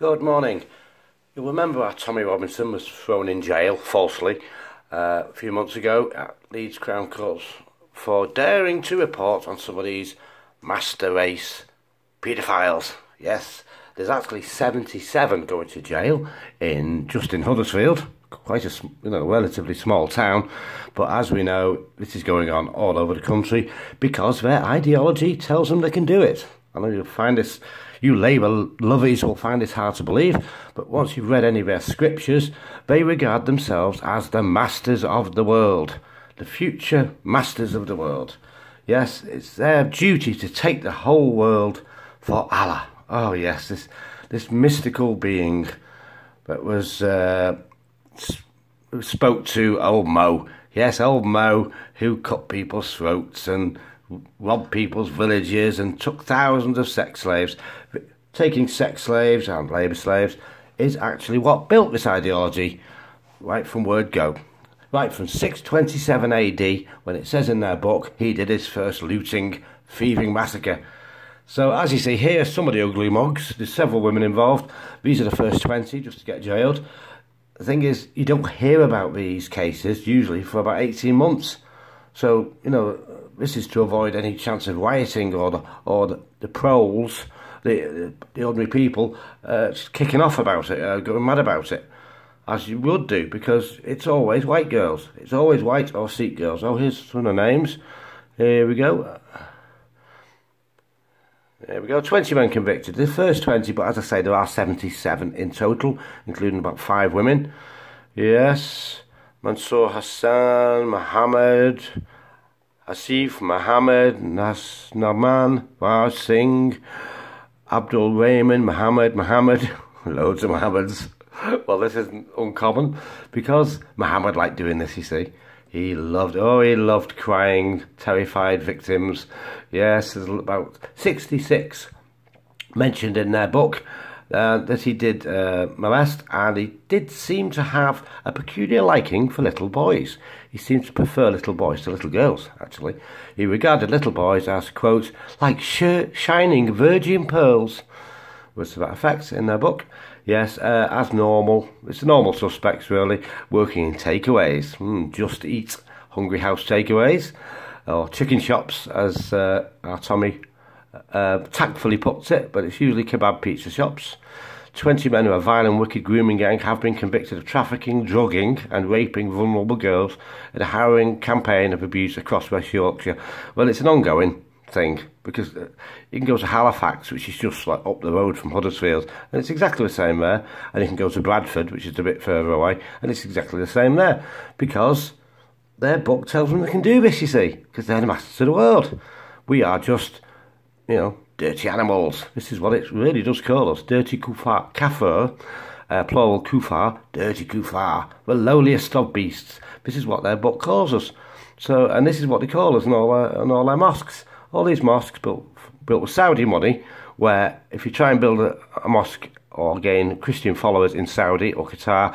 Good morning. You'll remember how Tommy Robinson was thrown in jail falsely a few months ago at Leeds Crown Courts for daring to report on some of these master race paedophiles. Yes, there's actually 77 going to jail just in Huddersfield, quite a relatively small town, but as we know, this is going on all over the country because their ideology tells them they can do it. I know you'll find this, you Labour lovies will find this hard to believe, but once you've read any of their scriptures, they regard themselves as the masters of the world, the future masters of the world. Yes, it's their duty to take the whole world for Allah. Oh yes, this mystical being that was who spoke to old Mo. Yes, old Mo, who cut people's throats and robbed people's villages and took thousands of sex slaves. Taking sex slaves and labour slaves is actually what built this ideology right from word go. Right from 627 AD, when it says in their book, he did his first looting, thieving massacre. So as you see here, some of the ugly mugs, there's several women involved. These are the first 20 just to get jailed. The thing is, you don't hear about these cases usually for about 18 months. So, this is to avoid any chance of rioting or the proles, the ordinary people, kicking off about it, going mad about it, as you would do, because it's always white girls. It's always white or Sikh girls. Oh, here's some of the names. Here we go. There we go, 20 men convicted. The first 20, but as I say, there are 77 in total, including about 5 women. Yes, Mansour Hassan, Mohammed, Asif, Mohammed, Naman, Raj Singh, Abdul Rahman, Mohammed, loads of Mohammeds. Well, this isn't uncommon, because Mohammed liked doing this, you see. He loved crying, terrified victims. Yes, there's about 66 mentioned in their book that he did molest, and he did seem to have a peculiar liking for little boys. He seemed to prefer little boys to little girls, actually. He regarded little boys as, quote, like shining virgin pearls, was to that effect in their book. Yes, as normal. It's the normal suspects, really, working in takeaways. Just Eat, Hungry House takeaways, or chicken shops, as our Tommy tactfully puts it, but it's usually kebab pizza shops. 20 men who are a violent, wicked grooming gang have been convicted of trafficking, drugging and raping vulnerable girls in a harrowing campaign of abuse across West Yorkshire. Well, it's an ongoing thing, because you can go to Halifax, which is just like up the road from Huddersfield, and it's exactly the same there, and you can go to Bradford, which is a bit further away, and it's exactly the same there, because their book tells them they can do this, you see, because they're the masters of the world. We are just, dirty animals. This is what it really does call us, dirty kufar, kafir, plural kufar, dirty kufar, the lowliest of beasts. This is what their book calls us. So, and this is what they call us in all their mosques. All these mosques built with Saudi money, where if you try and build a mosque or gain Christian followers in Saudi or Qatar,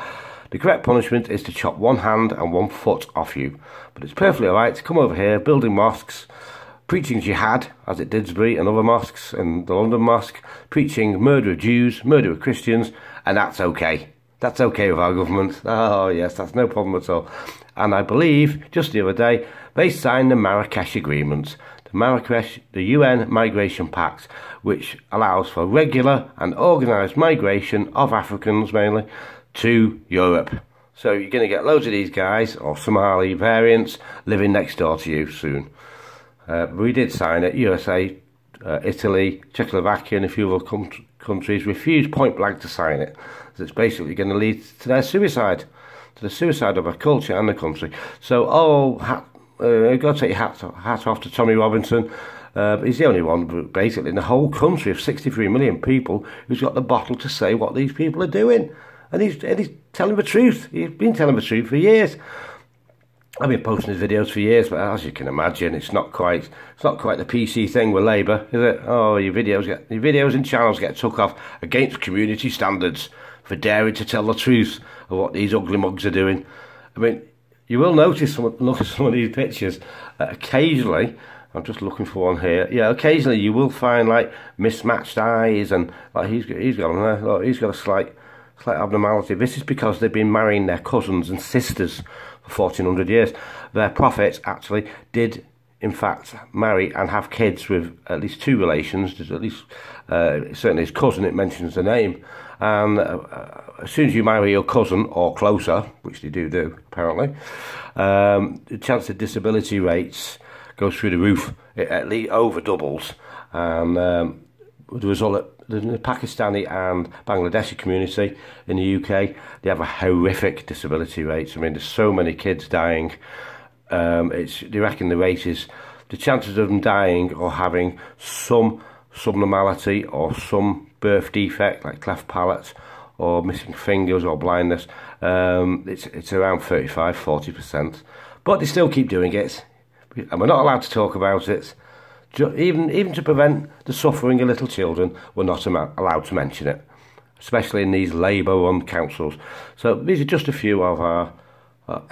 the correct punishment is to chop one hand and one foot off you. But it's perfectly alright to come over here, building mosques, preaching jihad, as at Didsbury and other mosques, and the London Mosque, preaching murder of Jews, murder of Christians, and that's okay. That's okay with our government. Oh yes, that's no problem at all. And I believe, just the other day, they signed the Marrakesh Agreement. The UN Migration Pact, which allows for regular and organised migration of Africans mainly to Europe. So you're going to get loads of these guys, or Somali variants, living next door to you soon. We did sign it. USA, Italy, Czechoslovakia and a few other countries refused point blank to sign it. So it's basically going to lead to their suicide, to the suicide of our culture and the country. So, you've got to take your hat off to Tommy Robinson. He's the only one, basically, in the whole country of 63 million people who's got the bottle to say what these people are doing. And he's telling the truth. He's been telling the truth for years. I've been posting his videos for years, but as you can imagine, it's not quite the PC thing with Labour, is it? Oh, your videos and channels get took off against community standards for daring to tell the truth of what these ugly mugs are doing. I mean, you will notice, look at some of these pictures, occasionally, I'm just looking for one here. Yeah, occasionally you will find like mismatched eyes, and like he's got one there. Look, he's got a slight abnormality. This is because they've been marrying their cousins and sisters for 1400 years. Their prophet actually did in fact marry and have kids with at least 2 relations. There's at least certainly his cousin, it mentions the name, and as soon as you marry your cousin or closer, which they do apparently, the chance of disability rates goes through the roof. It at least over doubles, and the result, the Pakistani and Bangladeshi community in the UK, they have a horrific disability rates. I mean, there's so many kids dying. They reckon the rate is, the chances of them dying or having some subnormality or some birth defect like cleft palate or missing fingers or blindness, it's around 35–40%. But they still keep doing it, and we're not allowed to talk about it. Even to prevent the suffering of little children, we're not allowed to mention it, especially in these Labour-run councils. So these are just a few of our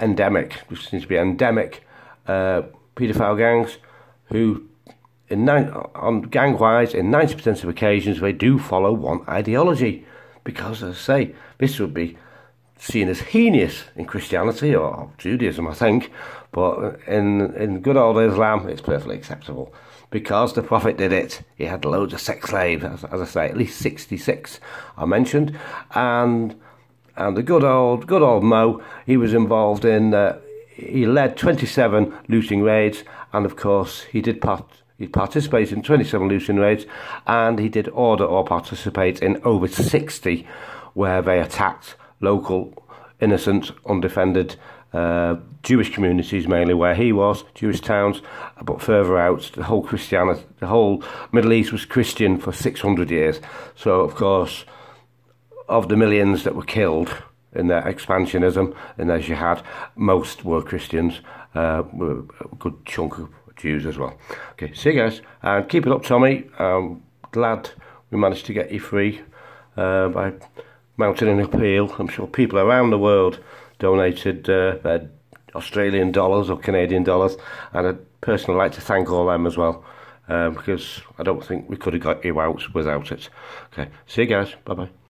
endemic, which seems to be endemic, paedophile gangs, who, gang-wise, in 90% of occasions, they do follow one ideology. Because, as I say, this would be seen as heinous in Christianity or Judaism, I think, but in good old Islam, it's perfectly acceptable. Because the Prophet did it, he had loads of sex slaves, as I say, at least 66 are mentioned, and the good old Mo, he was involved in, he led 27 looting raids, and of course he participated in 27 looting raids, and he did order or participate in over 60 where they attacked local, innocent, undefended Jewish communities, mainly where he was, Jewish towns, but further out, the whole Middle East was Christian for 600 years. So, of course, of the millions that were killed in their expansionism, in their jihad, most were Christians, a good chunk of Jews as well. Okay, see you guys, and keep it up, Tommy. I'm glad we managed to get you free by mounting an appeal. I'm sure people around the world donated their Australian dollars or Canadian dollars, and I'd personally like to thank all them as well, because I don't think we could have got you out without it. Okay, see you guys, bye bye.